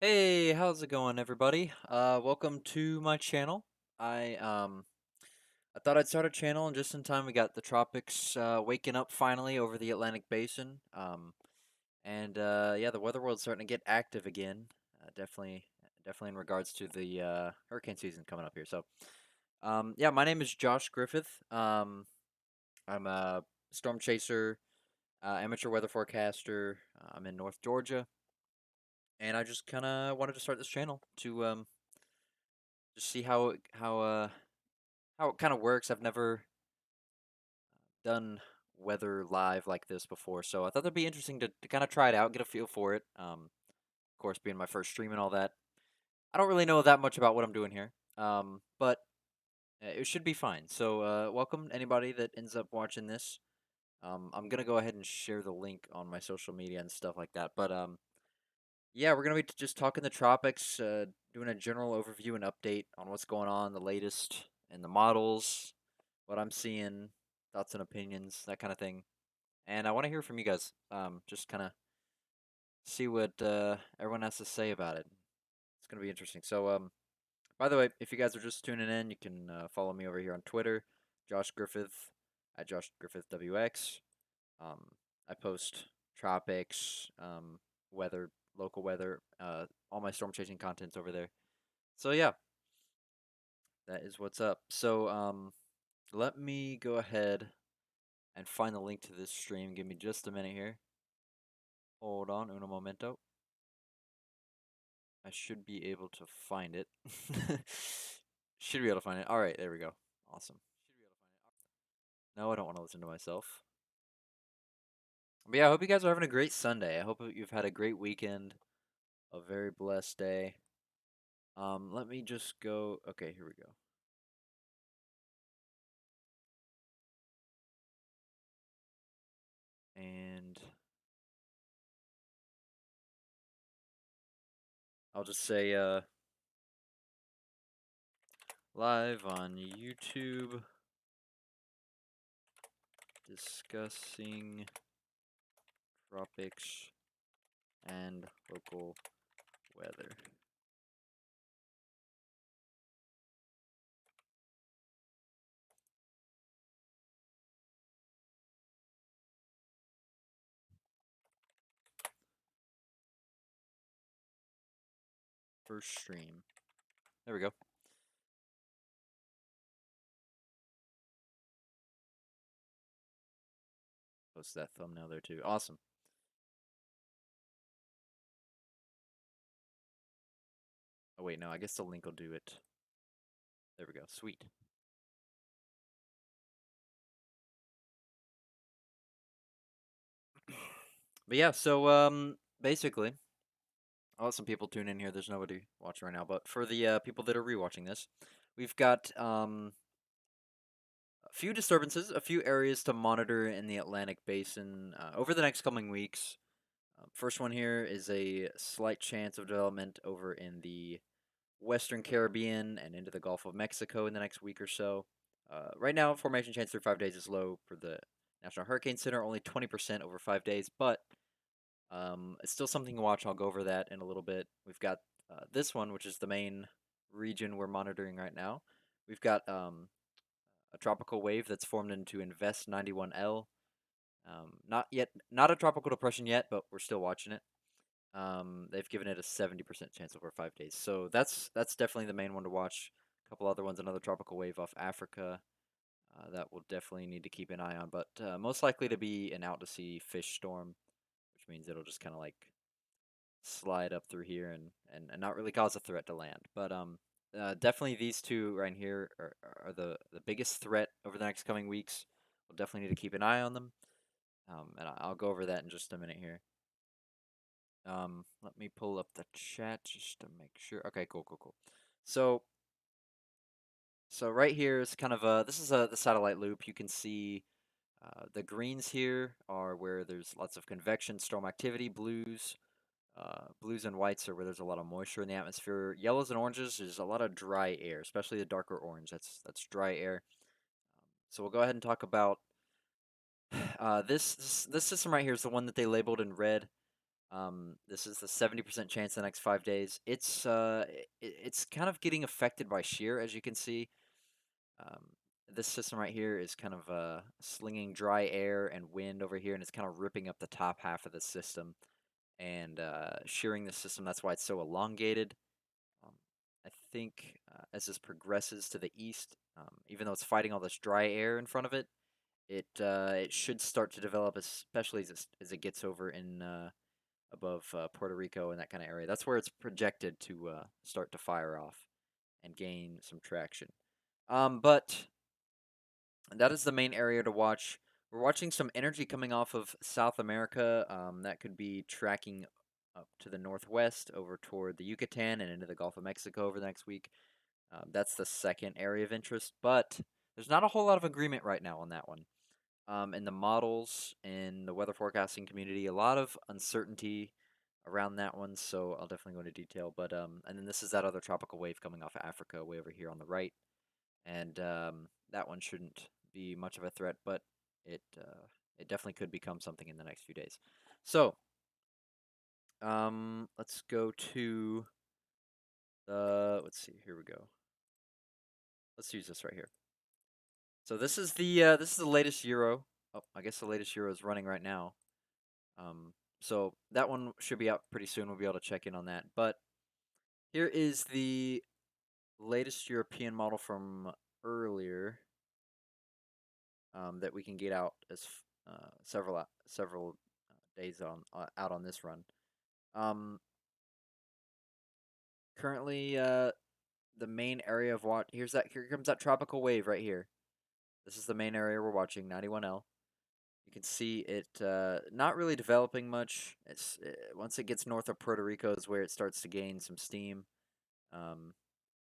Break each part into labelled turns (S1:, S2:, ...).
S1: Hey, how's it going, everybody? Welcome to my channel. I thought I'd start a channel, and just in time we got the tropics waking up finally over the Atlantic Basin. And yeah, the weather world's starting to get active again. Definitely in regards to the hurricane season coming up here. So, yeah, my name is Josh Griffith. I'm a storm chaser, amateur weather forecaster. I'm in North Georgia, and I just kind of wanted to start this channel to just see how it kind of works. I've never done weather live like this before, so I thought that'd be interesting to kind of try it out, get a feel for it. Of course, being my first stream and all that, I don't really know that much about what I'm doing here. But it should be fine. So, welcome anybody that ends up watching this. I'm gonna go ahead and share the link on my social media and stuff like that. But yeah, we're gonna be just talking the tropics, doing a general overview and update on what's going on, the latest and the models, what I'm seeing, thoughts and opinions, that kind of thing. And I want to hear from you guys. Just kind of see what everyone has to say about it. It's gonna be interesting. So, by the way, if you guys are just tuning in, you can follow me over here on Twitter, Josh Griffith at Josh Griffith WX. Um, I post tropics, weather, local weather, all my storm chasing content's over there. So yeah, that is what's up. So, let me go ahead and find the link to this stream. Give me just a minute here. Hold on, uno momento. I should be able to find it. Should be able to find it. All right, there we go. Awesome. No, I don't want to listen to myself. But yeah, I hope you guys are having a great Sunday. I hope you've had a great weekend, a very blessed day. Let me just go. Okay, here we go. And I'll just say live on YouTube discussing tropics and local weather. First stream. There we go. Post that thumbnail there too. Awesome. Oh wait, no, I guess the link will do it. There we go. Sweet. But yeah, so basically, I'll let some people tune in here. There's nobody watching right now, but for the people that are rewatching this, we've got a few disturbances, a few areas to monitor in the Atlantic Basin over the next coming weeks. First one here is a slight chance of development over in the Western Caribbean and into the Gulf of Mexico in the next week or so. Right now, formation chance through 5 days is low for the National Hurricane Center, only 20% over 5 days, but it's still something to watch. I'll go over that in a little bit. We've got this one, which is the main region we're monitoring right now. We've got a tropical wave that's formed into Invest 91L. Not a tropical depression yet, but we're still watching it. They've given it a 70% chance over 5 days, so that's definitely the main one to watch. A couple other ones, another tropical wave off Africa. That we'll definitely need to keep an eye on, but most likely to be an out to sea fish storm, which means it'll just kind of like slide up through here and not really cause a threat to land. But definitely these two right here are the biggest threat over the next coming weeks. We'll definitely need to keep an eye on them. And I'll go over that in just a minute here. Let me pull up the chat just to make sure. Okay, cool. So, so right here is kind of this is the satellite loop. You can see the greens here are where there's lots of convection, storm activity. Blues and whites are where there's a lot of moisture in the atmosphere. Yellows and oranges is a lot of dry air, especially the darker orange. That's dry air. So we'll go ahead and talk about this system right here is the one that they labeled in red. This is the 70% chance the next 5 days. It's kind of getting affected by shear, as you can see. Um, this system right here is kind of slinging dry air and wind over here, and it's kind of ripping up the top half of the system and shearing the system. That's why it's so elongated. Um, I think as this progresses to the east, even though it's fighting all this dry air in front of it, it should start to develop, especially as it gets over in above Puerto Rico and that kind of area. That's where it's projected to start to fire off and gain some traction. But that is the main area to watch. We're watching some energy coming off of South America. That could be tracking up to the northwest over toward the Yucatan and into the Gulf of Mexico over the next week. That's the second area of interest, but there's not a whole lot of agreement right now on that one. In the models in the weather forecasting community, a lot of uncertainty around that one, so I'll definitely go into detail. But and then this is that other tropical wave coming off of Africa, way over here on the right, and that one shouldn't be much of a threat, but it definitely could become something in the next few days. So let's go to the let's see, here we go. Let's use this right here. So this is the latest Euro. Oh, I guess the latest Euro is running right now. Um, so that one should be out pretty soon. We'll be able to check in on that. But here is the latest European model from earlier that we can get out as several days on out on this run. Um, Currently, the main area of what here comes that tropical wave right here. This is the main area we're watching, 91L. You can see it not really developing much. Once it gets north of Puerto Rico is where it starts to gain some steam. You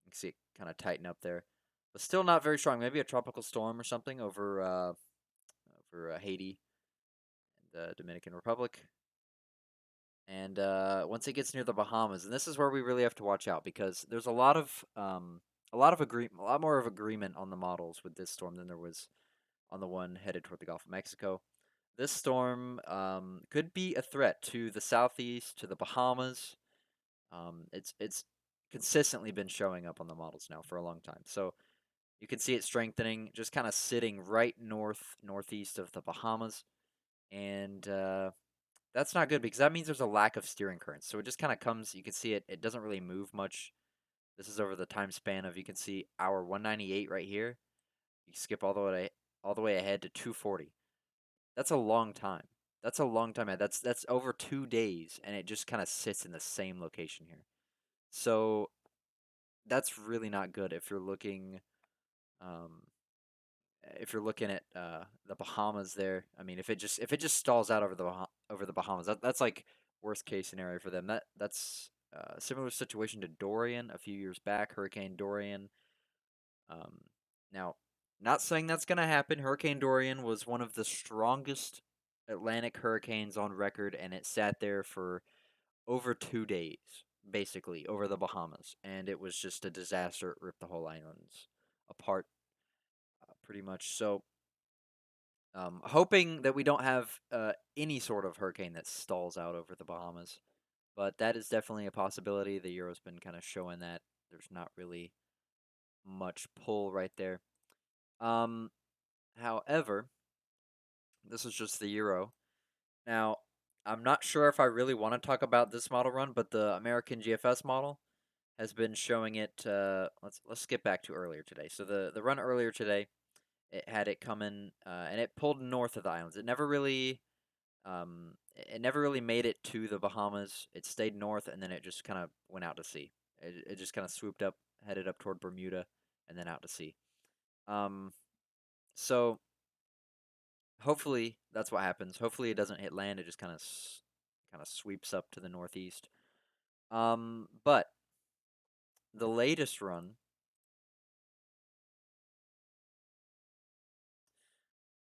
S1: can see it kind of tighten up there, but still not very strong. Maybe a tropical storm or something over Haiti and the Dominican Republic. And once it gets near the Bahamas, and this is where we really have to watch out because there's a lot more of agreement on the models with this storm than there was on the one headed toward the Gulf of Mexico. This storm could be a threat to the southeast, to the Bahamas. It's consistently been showing up on the models now for a long time. So you can see it strengthening, just kind of sitting right northeast of the Bahamas, and that's not good because that means there's a lack of steering currents. So it just kind of comes. You can see it. It doesn't really move much. This is over the time span of, you can see hour 198 right here. You skip all the way ahead to 240. That's a long time. That's a long time. That's over 2 days, and it just kind of sits in the same location here. So that's really not good um, if you're looking at the Bahamas there. I mean, if it just stalls out over the Bahamas, that's like worst case scenario for them. That's a similar situation to Dorian a few years back, Hurricane Dorian. Um, Now, not saying that's going to happen. Hurricane Dorian was one of the strongest Atlantic hurricanes on record, and it sat there for over 2 days, basically, over the Bahamas. And it was just a disaster. It ripped the whole islands apart, pretty much. So, hoping that we don't have any sort of hurricane that stalls out over the Bahamas. But that is definitely a possibility. The Euro's been kind of showing that there's not really much pull right there. Um, However, this is just the Euro. Now, I'm not sure if I really want to talk about this model run, but the American GFS model has been showing it. Let's skip back to earlier today. So the run earlier today, it had it coming, and it pulled north of the islands. It never really made it to the Bahamas. It stayed north, and then it just kind of went out to sea. It just kind of swooped up, headed up toward Bermuda, and then out to sea. Um, so hopefully that's what happens. Hopefully it doesn't hit land. It just kind of sweeps up to the northeast. But the latest run,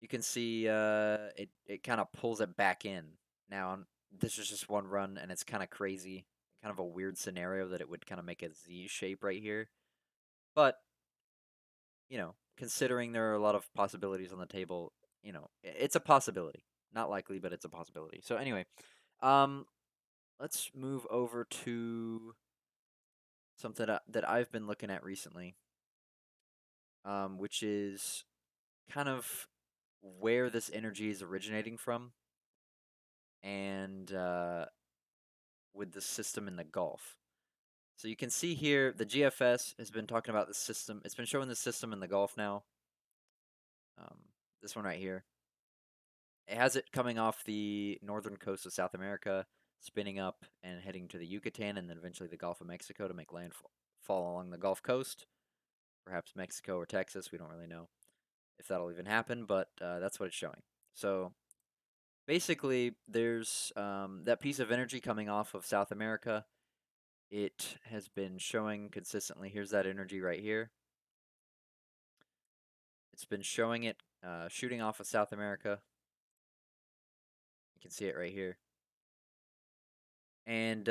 S1: you can see it kind of pulls it back in. Now this is just one run, and it's kind of crazy, kind of a weird scenario that it would kind of make a Z shape right here. But considering there are a lot of possibilities on the table, it's a possibility. Not likely, but it's a possibility. So anyway, um, let's move over to something that I've been looking at recently, which is kind of where this energy is originating from, and with the system in the Gulf. So you can see here the GFS has been talking about the system. It's been showing the system in the Gulf now. Um, this one right here. It has it coming off the northern coast of South America, spinning up and heading to the Yucatan and then eventually the Gulf of Mexico to make landfall along the Gulf Coast. Perhaps Mexico or Texas. We don't really know if that'll even happen, but that's what it's showing. So basically, there's that piece of energy coming off of South America. It has been showing consistently. Here's that energy right here. It's been showing it shooting off of South America. You can see it right here. And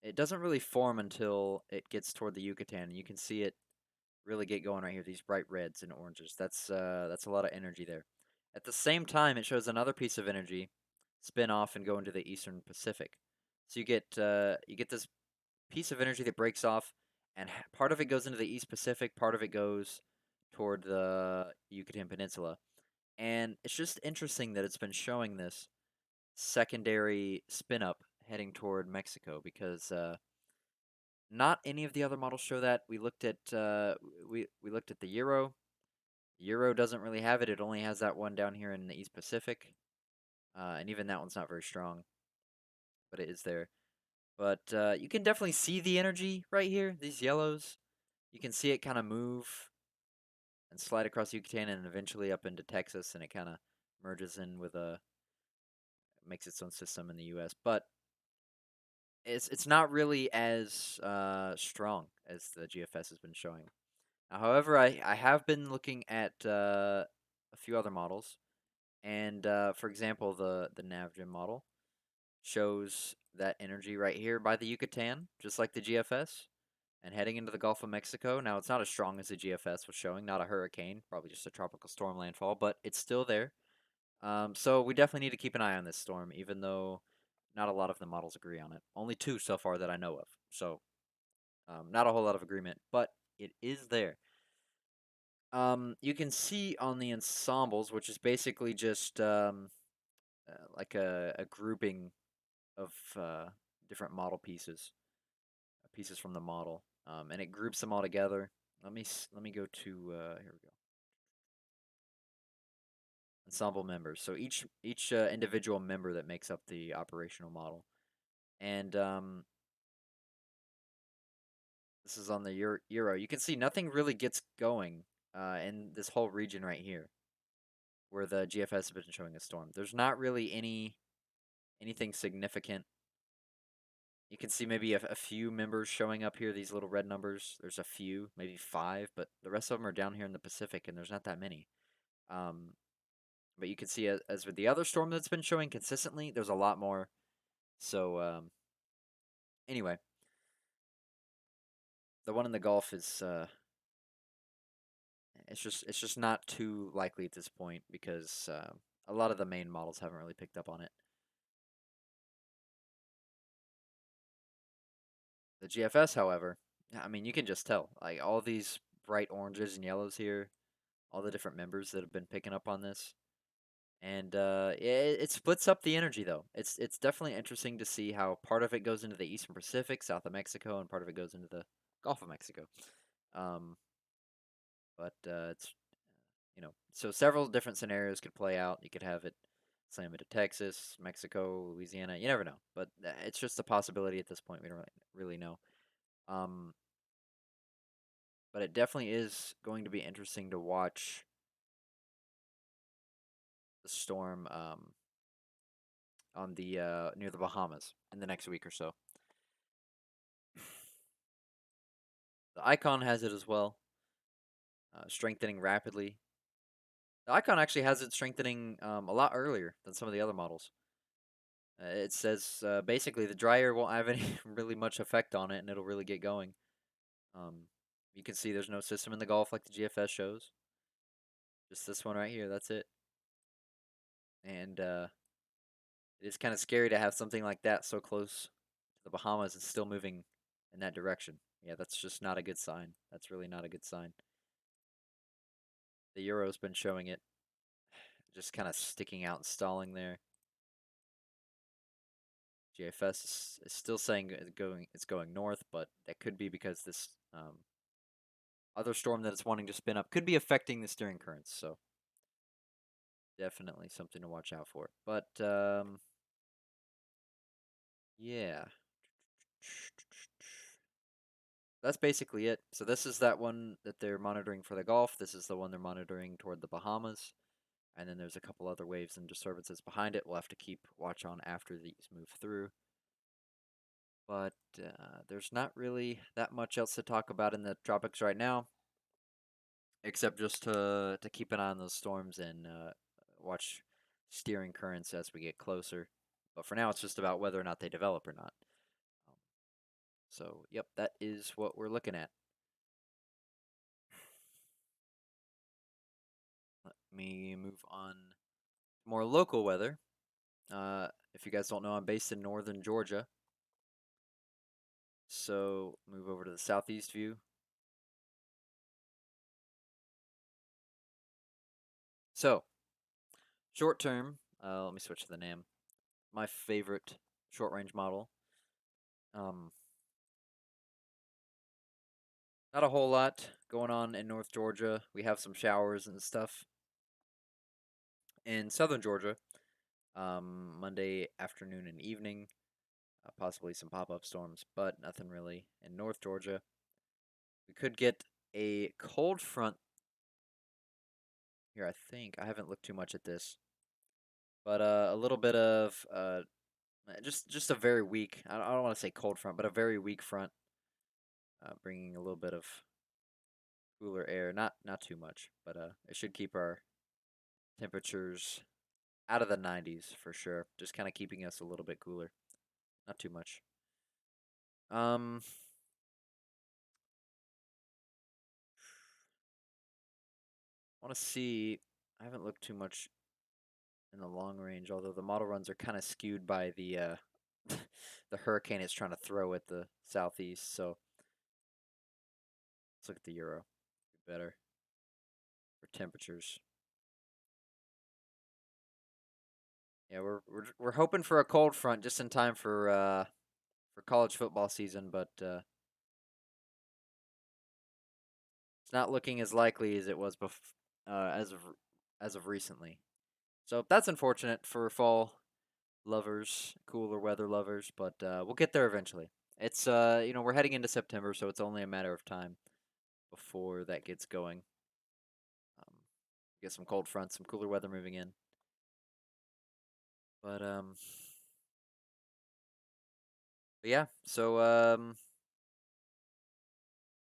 S1: it doesn't really form until it gets toward the Yucatan. You can see it really get going right here. These bright reds and oranges. That's a lot of energy there. At the same time, it shows another piece of energy spin off and go into the Eastern Pacific. So you get this piece of energy that breaks off, and part of it goes into the East Pacific, part of it goes toward the Yucatan Peninsula. And it's just interesting that it's been showing this secondary spin up heading toward Mexico because not any of the other models show that. We looked at the Euro. Euro doesn't really have it. It only has that one down here in the East Pacific, and even that one's not very strong, but it is there. But you can definitely see the energy right here. These yellows, you can see it kind of move and slide across Yucatan and eventually up into Texas, and it kind of merges in with a makes its own system in the U.S. But it's not really as strong as the GFS has been showing. However, I have been looking at a few other models, and for example, the Navgen model shows that energy right here by the Yucatan, just like the GFS, and heading into the Gulf of Mexico. Now, it's not as strong as the GFS was showing, not a hurricane, probably just a tropical storm landfall, but it's still there. So we definitely need to keep an eye on this storm, even though not a lot of the models agree on it. Only two so far that I know of. So not a whole lot of agreement, but it is there. You can see on the ensembles, which is basically just like a grouping of different model pieces, pieces from the model, and it groups them all together. Let me go to here we go. Ensemble members. So each individual member that makes up the operational model, and this is on the Euro. You can see nothing really gets going in this whole region right here, where the GFS has been showing a storm. There's not really anything significant. You can see maybe a few members showing up here, these little red numbers. There's a few, maybe five, but the rest of them are down here in the Pacific, and there's not that many. Um, but you can see as with the other storm that's been showing consistently, there's a lot more. So anyway, the one in the Gulf is it's just not too likely at this point because a lot of the main models haven't really picked up on it. The GFS, however, I mean, you can just tell like all these bright oranges and yellows here, all the different members that have been picking up on this, and it splits up the energy though. It's definitely interesting to see how part of it goes into the Eastern Pacific, south of Mexico, and part of it goes into the Gulf of Mexico. Um, but it's so several different scenarios could play out. You could have it slam into Texas, Mexico, Louisiana. You never know, but it's just a possibility at this point. We don't really know. Um, but it definitely is going to be interesting to watch the storm on the near the Bahamas in the next week or so. The Icon has it as well, strengthening rapidly. The Icon actually has it strengthening a lot earlier than some of the other models. It says basically the dryer won't have any really much effect on it, and it'll really get going. Um, you can see there's no system in the Gulf like the GFS shows. Just this one right here. That's it. And It is kind of scary to have something like that so close to the Bahamas and still moving in that direction. Yeah, that's just not a good sign. That's really not a good sign. The Euro's been showing it, just kind of sticking out and stalling there. GFS is still saying it's going north, but that could be because this other storm that it's wanting to spin up could be affecting the steering currents. So definitely something to watch out for. But yeah, that's basically it. So this is that one that they're monitoring for the Gulf. This is the one they're monitoring toward the Bahamas. And then there's a couple other waves and disturbances behind it. We'll have to keep watch on after these move through. But there's not really that much else to talk about in the tropics right now, except just to keep an eye on those storms and watch steering currents as we get closer. But for now, it's just about whether or not they develop or not. Um, so, yep, that is what we're looking at. Let me move on to more local weather. If you guys don't know, I'm based in northern Georgia. So, move over to the southeast view. So, short term, let me switch to the NAM. My favorite short range model. Um, Not a whole lot going on in North Georgia. We have some showers and stuff. In southern Georgia, Monday afternoon and evening, possibly some pop up storms, but nothing really in North Georgia. We could get a cold front here, I think. I haven't looked too much at this, but a little bit of just a very weak. I don't want to say cold front, but a very weak front, bringing a little bit of cooler air. Not too much, but it should keep our temperatures out of the 90s for sure. Just kind of keeping us a little bit cooler. Not too much. Um, I want to see. I haven't looked too much in the long range, although the model runs are kind of skewed by the the hurricane it's trying to throw at the southeast. So let's look at the euro. Better for temperatures. Yeah, we're hoping for a cold front just in time for college football season, but it's not looking as likely as it was as of recently. So that's unfortunate for fall lovers, cooler weather lovers, but we'll get there eventually. It's we're heading into September, so it's only a matter of time before that gets going. Um, get some cold fronts, some cooler weather moving in. But yeah. So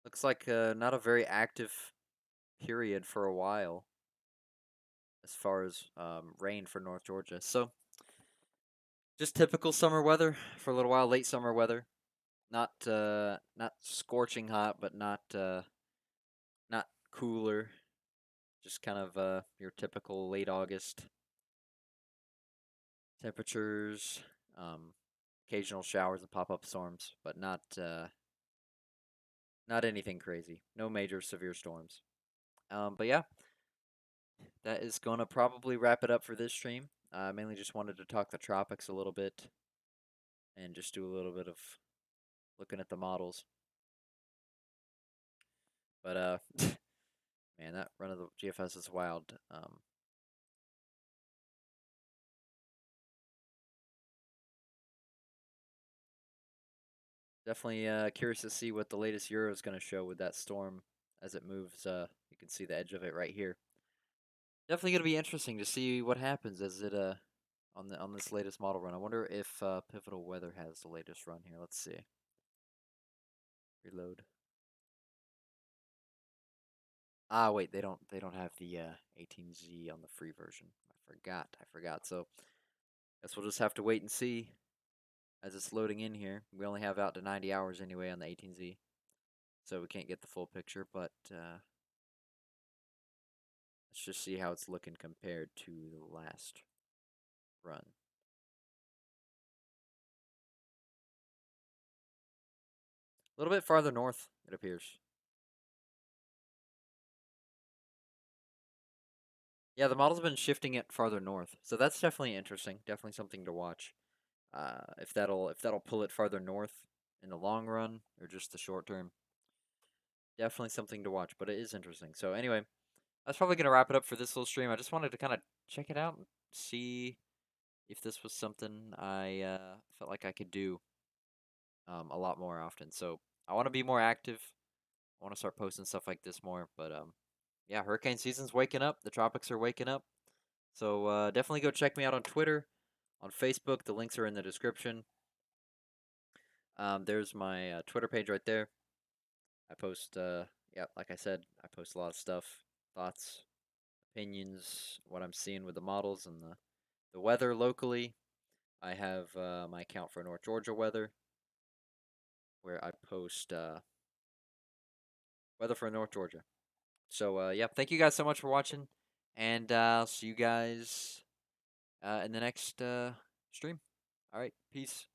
S1: looks like not a very active period for a while as far as rain for North Georgia. So just typical summer weather for a little while, late summer weather. Not scorching hot, but not cooler. Just kind of your typical late August temperatures. Um, Occasional showers and pop up storms, but not anything crazy. No major severe storms. But yeah, that is gonna probably wrap it up for this stream. I mainly just wanted to talk the tropics a little bit and just do a little bit of looking at the models. But man, that run of the GFS is wild. Definitely curious to see what the latest Euro is going to show with that storm as it moves. You can see the edge of it right here. Definitely going to be interesting to see what happens as it on this latest model run. I wonder if Pivotal Weather has the latest run here. Let's see. Reload. Ah, wait, they don't have the 18Z on the free version. I forgot. So guess we'll just have to wait and see as it's loading in here. We only have out to 90 hours anyway on the 18Z, so we can't get the full picture. But let's just see how it's looking compared to the last run. A little bit farther north, it appears. Yeah, the model's been shifting it farther north, so that's definitely interesting. Definitely something to watch. If that'll pull it farther north in the long run or just the short term, definitely something to watch. But it is interesting. So anyway, that's probably gonna wrap it up for this little stream. I just wanted to kind of check it out and see if this was something I felt like I could do a lot more often. So I want to be more active. I want to start posting stuff like this more. But yeah, hurricane season's waking up. The tropics are waking up. So definitely go check me out on Twitter, on Facebook. The links are in the description. There's my Twitter page right there. I post, yeah, like I said, I post a lot of stuff, thoughts, opinions, what I'm seeing with the models and the weather locally. I have my account for North Georgia weather, where I post weather for North Georgia. So yeah, thank you guys so much for watching, and I'll see you guys in the next stream. All right, peace.